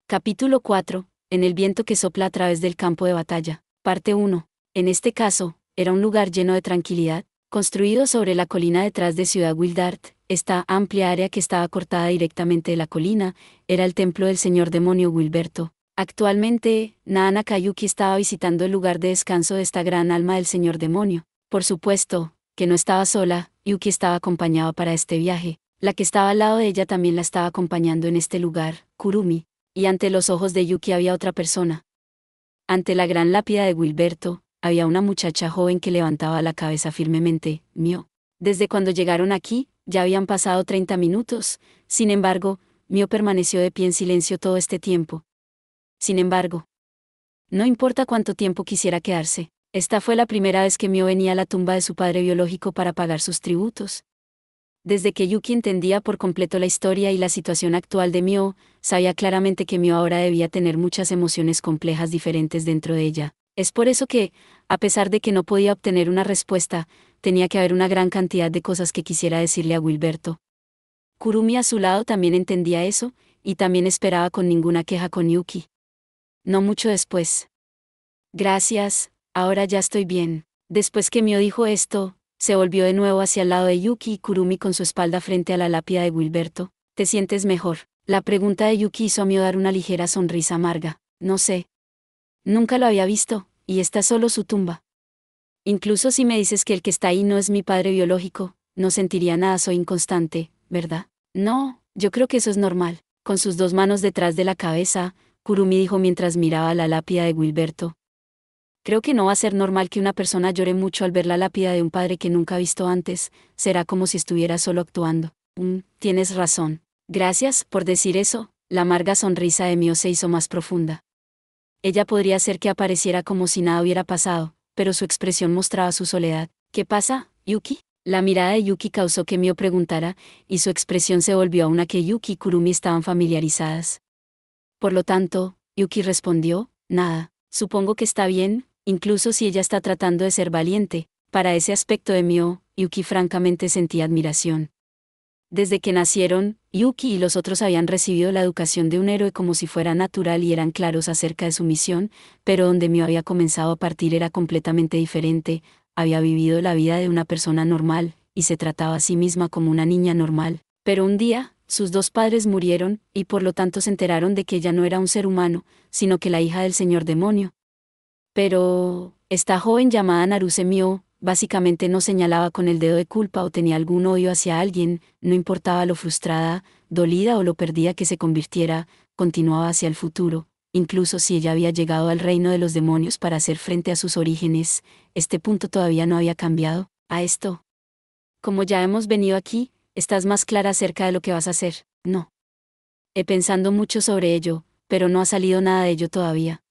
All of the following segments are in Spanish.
Capítulo 4. En el viento que sopla a través del campo de batalla. Parte 1. En este caso, era un lugar lleno de tranquilidad, construido sobre la colina detrás de Ciudad Wildart. Esta amplia área que estaba cortada directamente de la colina, era el templo del señor demonio Wilberto. Actualmente, Naana Kayuki estaba visitando el lugar de descanso de esta gran alma del señor demonio. Por supuesto, que no estaba sola, Yuki estaba acompañada para este viaje. La que estaba al lado de ella también la estaba acompañando en este lugar, Kurumi. Y ante los ojos de Yuki había otra persona. Ante la gran lápida de Wilberto, había una muchacha joven que levantaba la cabeza firmemente. Mio. Desde cuando llegaron aquí, ya habían pasado 30 minutos, sin embargo, Mio permaneció de pie en silencio todo este tiempo. Sin embargo, no importa cuánto tiempo quisiera quedarse, esta fue la primera vez que Mio venía a la tumba de su padre biológico para pagar sus tributos. Desde que Yuki entendía por completo la historia y la situación actual de Mio, sabía claramente que Mio ahora debía tener muchas emociones complejas diferentes dentro de ella. Es por eso que, a pesar de que no podía obtener una respuesta, tenía que haber una gran cantidad de cosas que quisiera decirle a Wilberto. Kurumi a su lado también entendía eso, y también esperaba con ninguna queja con Yuki. No mucho después. Gracias, ahora ya estoy bien. Después que Mio dijo esto, se volvió de nuevo hacia el lado de Yuki y Kurumi con su espalda frente a la lápida de Wilberto. ¿Te sientes mejor? La pregunta de Yuki hizo a Mio dar una ligera sonrisa amarga. No sé. Nunca lo había visto, y esta es solo su tumba. Incluso si me dices que el que está ahí no es mi padre biológico, no sentiría nada, soy inconstante, ¿verdad? No, yo creo que eso es normal. Con sus dos manos detrás de la cabeza, Kurumi dijo mientras miraba la lápida de Wilberto. Creo que no va a ser normal que una persona llore mucho al ver la lápida de un padre que nunca ha visto antes, será como si estuviera solo actuando. Tienes razón. Gracias por decir eso, la amarga sonrisa de Mio se hizo más profunda. Ella podría ser que apareciera como si nada hubiera pasado, pero su expresión mostraba su soledad. ¿Qué pasa, Yuki? La mirada de Yuki causó que Mio preguntara, y su expresión se volvió a una que Yuki y Kurumi estaban familiarizadas. Por lo tanto, Yuki respondió, nada, supongo que está bien. Incluso si ella está tratando de ser valiente, para ese aspecto de Mio, Yuki francamente sentía admiración. Desde que nacieron, Yuki y los otros habían recibido la educación de un héroe como si fuera natural y eran claros acerca de su misión, pero donde Mio había comenzado a partir era completamente diferente, había vivido la vida de una persona normal, y se trataba a sí misma como una niña normal. Pero un día, sus dos padres murieron, y por lo tanto se enteraron de que ella no era un ser humano, sino que la hija del señor demonio. Pero, esta joven llamada Naruse Mio, básicamente no señalaba con el dedo de culpa o tenía algún odio hacia alguien, no importaba lo frustrada, dolida o lo perdida que se convirtiera, continuaba hacia el futuro, incluso si ella había llegado al reino de los demonios para hacer frente a sus orígenes, este punto todavía no había cambiado. A esto. Como ya hemos venido aquí, estás más clara acerca de lo que vas a hacer, ¿no? He pensado mucho sobre ello, pero no ha salido nada de ello todavía.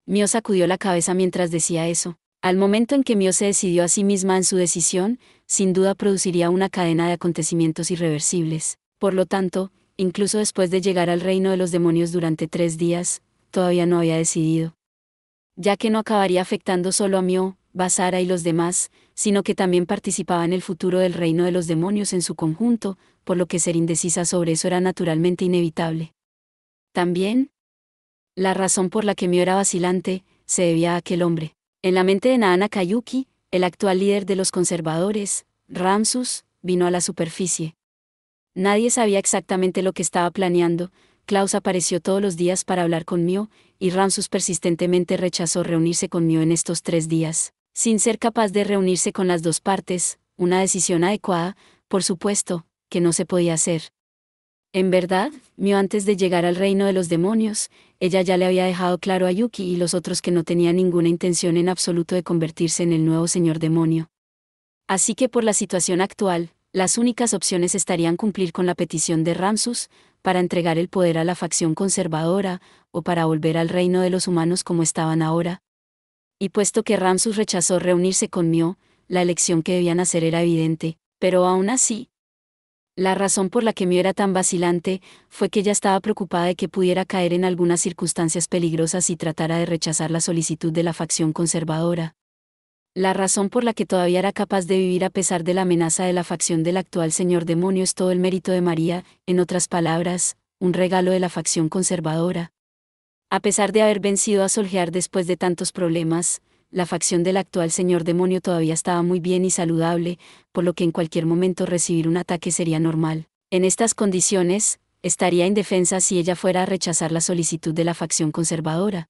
Mio sacudió la cabeza mientras decía eso. Al momento en que Mio se decidió a sí misma en su decisión, sin duda produciría una cadena de acontecimientos irreversibles. Por lo tanto, incluso después de llegar al reino de los demonios durante 3 días, todavía no había decidido. Ya que no acabaría afectando solo a Mio, Basara y los demás, sino que también participaba en el futuro del reino de los demonios en su conjunto, por lo que ser indecisa sobre eso era naturalmente inevitable. También, la razón por la que Mio era vacilante, se debía a aquel hombre. En la mente de Naana Kayuki, el actual líder de los conservadores, Ramsus, vino a la superficie. Nadie sabía exactamente lo que estaba planeando. Klaus apareció todos los días para hablar con Mio, y Ramsus persistentemente rechazó reunirse con Mio en estos 3 días, sin ser capaz de reunirse con las dos partes, una decisión adecuada, por supuesto, que no se podía hacer. En verdad, Mio antes de llegar al reino de los demonios, ella ya le había dejado claro a Yuki y los otros que no tenía ninguna intención en absoluto de convertirse en el nuevo señor demonio. Así que por la situación actual, las únicas opciones estarían cumplir con la petición de Ramsus, para entregar el poder a la facción conservadora, o para volver al reino de los humanos como estaban ahora. Y puesto que Ramsus rechazó reunirse con Mio, la elección que debían hacer era evidente, pero aún así, la razón por la que Mio era tan vacilante, fue que ella estaba preocupada de que pudiera caer en algunas circunstancias peligrosas si tratara de rechazar la solicitud de la facción conservadora. La razón por la que todavía era capaz de vivir a pesar de la amenaza de la facción del actual señor demonio es todo el mérito de María, en otras palabras, un regalo de la facción conservadora. A pesar de haber vencido a Solhear después de tantos problemas, la facción del actual señor demonio todavía estaba muy bien y saludable, por lo que en cualquier momento recibir un ataque sería normal. En estas condiciones, estaría indefensa si ella fuera a rechazar la solicitud de la facción conservadora.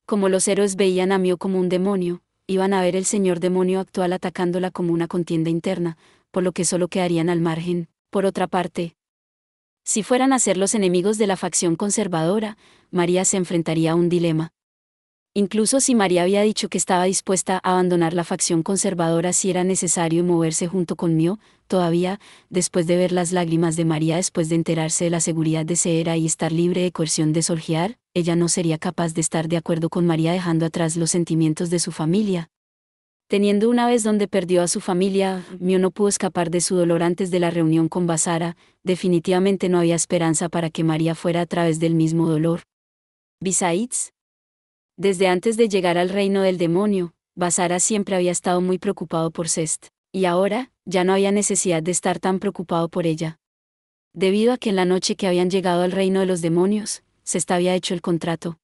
Como los héroes veían a Mio como un demonio, iban a ver el señor demonio actual atacándola como una contienda interna, por lo que solo quedarían al margen. Por otra parte, si fueran a ser los enemigos de la facción conservadora, María se enfrentaría a un dilema. Incluso si María había dicho que estaba dispuesta a abandonar la facción conservadora si era necesario moverse junto con Mio, todavía, después de ver las lágrimas de María después de enterarse de la seguridad de Seera y estar libre de coerción de Solhear, ella no sería capaz de estar de acuerdo con María dejando atrás los sentimientos de su familia. Teniendo una vez donde perdió a su familia, Mio no pudo escapar de su dolor antes de la reunión con Basara, definitivamente no había esperanza para que María fuera a través del mismo dolor. Besides, desde antes de llegar al reino del demonio, Basara siempre había estado muy preocupado por Cest, y ahora, ya no había necesidad de estar tan preocupado por ella. Debido a que en la noche que habían llegado al reino de los demonios, Cest había hecho el contrato.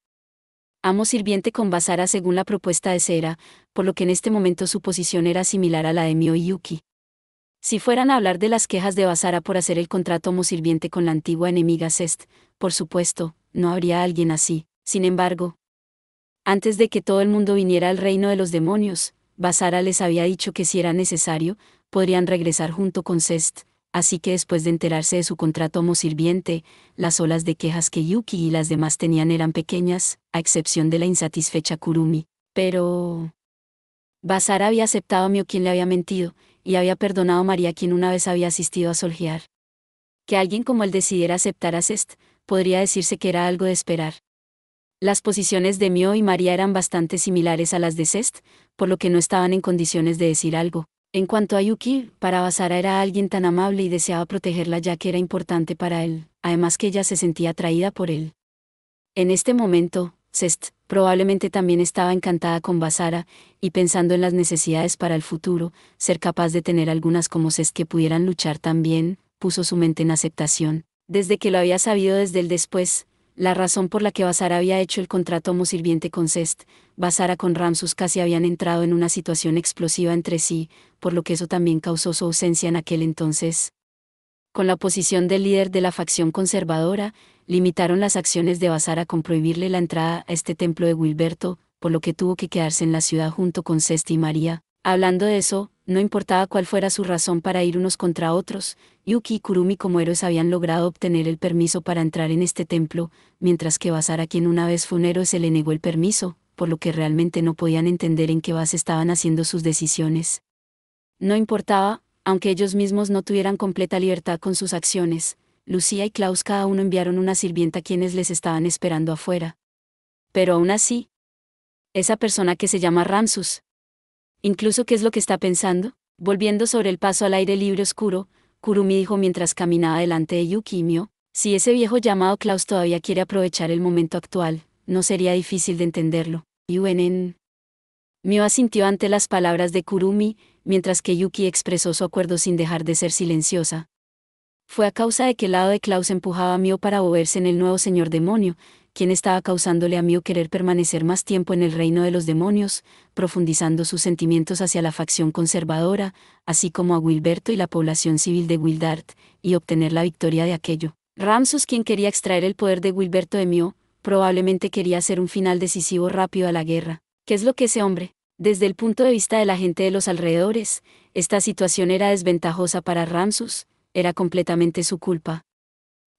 Amo sirviente con Basara según la propuesta de Seera, por lo que en este momento su posición era similar a la de Mio y Yuki. Si fueran a hablar de las quejas de Basara por hacer el contrato amo sirviente con la antigua enemiga Cest, por supuesto, no habría alguien así. Sin embargo, antes de que todo el mundo viniera al reino de los demonios, Basara les había dicho que si era necesario, podrían regresar junto con Cest, así que después de enterarse de su contrato como sirviente, las olas de quejas que Yuki y las demás tenían eran pequeñas, a excepción de la insatisfecha Kurumi. Pero Basara había aceptado a Mio quien le había mentido, y había perdonado a María quien una vez había asistido a Solhear. Que alguien como él decidiera aceptar a Cest, podría decirse que era algo de esperar. Las posiciones de Mio y María eran bastante similares a las de Cest, por lo que no estaban en condiciones de decir algo. En cuanto a Yuki, para Basara era alguien tan amable y deseaba protegerla ya que era importante para él, además que ella se sentía atraída por él. En este momento, Cest probablemente también estaba encantada con Basara, y pensando en las necesidades para el futuro, ser capaz de tener algunas como Cest que pudieran luchar también, puso su mente en aceptación. Desde que lo había sabido desde el después, la razón por la que Basara había hecho el contrato como sirviente con Cest, Basara con Ramsus casi habían entrado en una situación explosiva entre sí, por lo que eso también causó su ausencia en aquel entonces. Con la posición del líder de la facción conservadora, limitaron las acciones de Basara con prohibirle la entrada a este templo de Guilberto, por lo que tuvo que quedarse en la ciudad junto con Cest y María. Hablando de eso, no importaba cuál fuera su razón para ir unos contra otros, Yuki y Kurumi como héroes habían logrado obtener el permiso para entrar en este templo, mientras que Basara quien una vez fue un héroe se le negó el permiso, por lo que realmente no podían entender en qué base estaban haciendo sus decisiones. No importaba, aunque ellos mismos no tuvieran completa libertad con sus acciones, Lucía y Klaus cada uno enviaron una sirvienta a quienes les estaban esperando afuera. Pero aún así, esa persona que se llama Ramsus, incluso ¿qué es lo que está pensando? Volviendo sobre el paso al aire libre oscuro, Kurumi dijo mientras caminaba delante de Yuki y Mio, si ese viejo llamado Klaus todavía quiere aprovechar el momento actual, no sería difícil de entenderlo. Mio asintió ante las palabras de Kurumi, mientras que Yuki expresó su acuerdo sin dejar de ser silenciosa. Fue a causa de que el lado de Klaus empujaba a Mio para moverse en el nuevo señor demonio, quien estaba causándole a Mio querer permanecer más tiempo en el reino de los demonios, profundizando sus sentimientos hacia la facción conservadora, así como a Guilberto y la población civil de Wildart, y obtener la victoria de aquello. Ramsus, quien quería extraer el poder de Guilberto de Mio, probablemente quería hacer un final decisivo rápido a la guerra. ¿Qué es lo que ese hombre? Desde el punto de vista de la gente de los alrededores, esta situación era desventajosa para Ramsus, era completamente su culpa.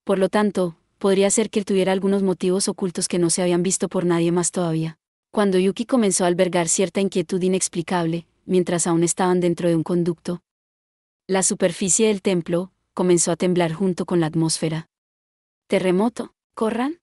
Por lo tanto, podría ser que él tuviera algunos motivos ocultos que no se habían visto por nadie más todavía. Cuando Yuki comenzó a albergar cierta inquietud inexplicable, mientras aún estaban dentro de un conducto, la superficie del templo comenzó a temblar junto con la atmósfera. ¿Terremoto? ¿Corran?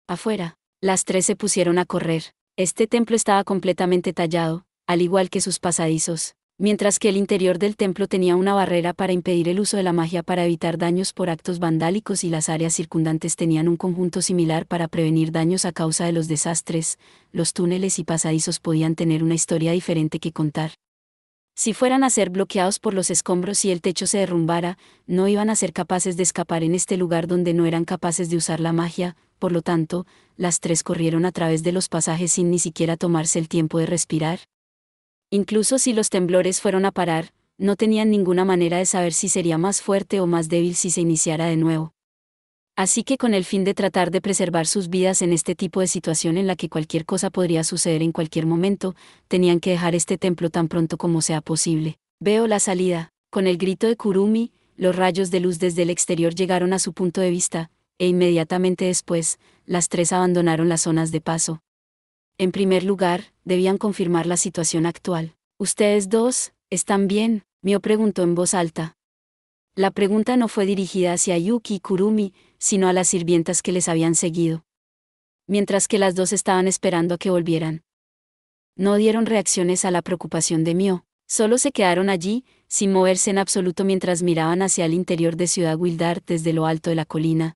Afuera. Las tres se pusieron a correr. Este templo estaba completamente tallado, al igual que sus pasadizos, mientras que el interior del templo tenía una barrera para impedir el uso de la magia para evitar daños por actos vandálicos y las áreas circundantes tenían un conjunto similar para prevenir daños a causa de los desastres. Los túneles y pasadizos podían tener una historia diferente que contar. Si fueran a ser bloqueados por los escombros y el techo se derrumbara, no iban a ser capaces de escapar en este lugar donde no eran capaces de usar la magia, por lo tanto, las tres corrieron a través de los pasajes sin ni siquiera tomarse el tiempo de respirar. Incluso si los temblores fueron a parar, no tenían ninguna manera de saber si sería más fuerte o más débil si se iniciara de nuevo. Así que con el fin de tratar de preservar sus vidas en este tipo de situación en la que cualquier cosa podría suceder en cualquier momento, tenían que dejar este templo tan pronto como sea posible. Veo la salida. Con el grito de Kurumi, los rayos de luz desde el exterior llegaron a su punto de vista, e inmediatamente después, las tres abandonaron las zonas de paso. En primer lugar, debían confirmar la situación actual. ¿Ustedes dos, están bien?, Mio preguntó en voz alta. La pregunta no fue dirigida hacia Yuki y Kurumi, sino a las sirvientas que les habían seguido. Mientras que las dos estaban esperando a que volvieran. No dieron reacciones a la preocupación de Mio, solo se quedaron allí, sin moverse en absoluto mientras miraban hacia el interior de Ciudad Wildart desde lo alto de la colina.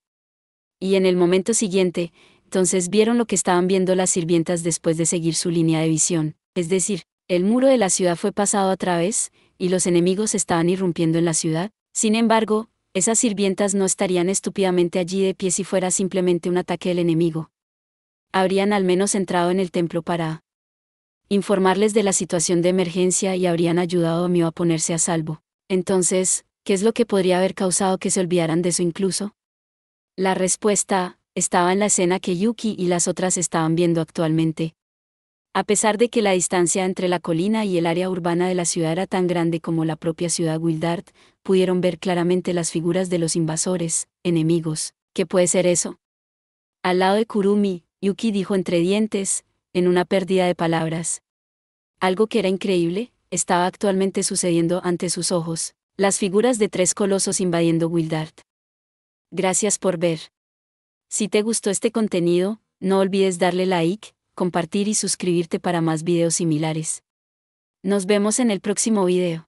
Y en el momento siguiente, entonces vieron lo que estaban viendo las sirvientas después de seguir su línea de visión, es decir, el muro de la ciudad fue pasado a través, y los enemigos estaban irrumpiendo en la ciudad. Sin embargo, esas sirvientas no estarían estúpidamente allí de pie si fuera simplemente un ataque del enemigo. Habrían al menos entrado en el templo para informarles de la situación de emergencia y habrían ayudado a Mio a ponerse a salvo. Entonces, ¿qué es lo que podría haber causado que se olvidaran de eso incluso? La respuesta estaba en la escena que Yuki y las otras estaban viendo actualmente. A pesar de que la distancia entre la colina y el área urbana de la ciudad era tan grande como la propia ciudad Wildart, pudieron ver claramente las figuras de los invasores, enemigos. ¿Qué puede ser eso? Al lado de Kurumi, Yuki dijo entre dientes, en una pérdida de palabras. Algo que era increíble, estaba actualmente sucediendo ante sus ojos, las figuras de tres colosos invadiendo Wildart. Gracias por ver. Si te gustó este contenido, no olvides darle like, compartir y suscribirte para más videos similares. Nos vemos en el próximo video.